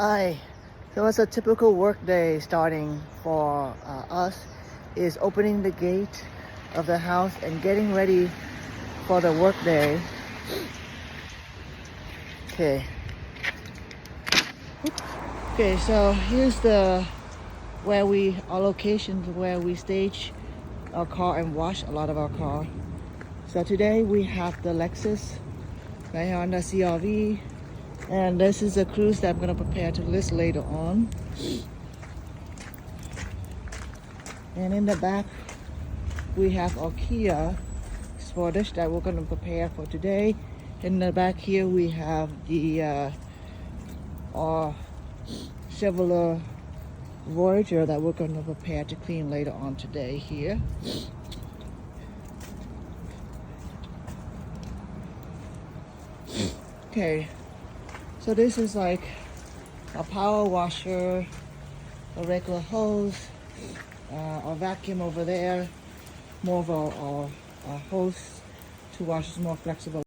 Hi. So it's a typical work day starting for us is opening the gate of the house and getting ready for the work day. Okay. Okay, so here's our locations where we stage our car and wash a lot of our car. So today we have the Lexus right here on the CRV. And this is a cruise that I'm going to prepare to list later on. And in the back, we have our Kia Sportage that we're going to prepare for today. In the back here, we have our Chevrolet Voyager that we're going to prepare to clean later on today here. Okay. So this is like a power washer, a regular hose, a vacuum over there, more of a hose to wash is more flexible.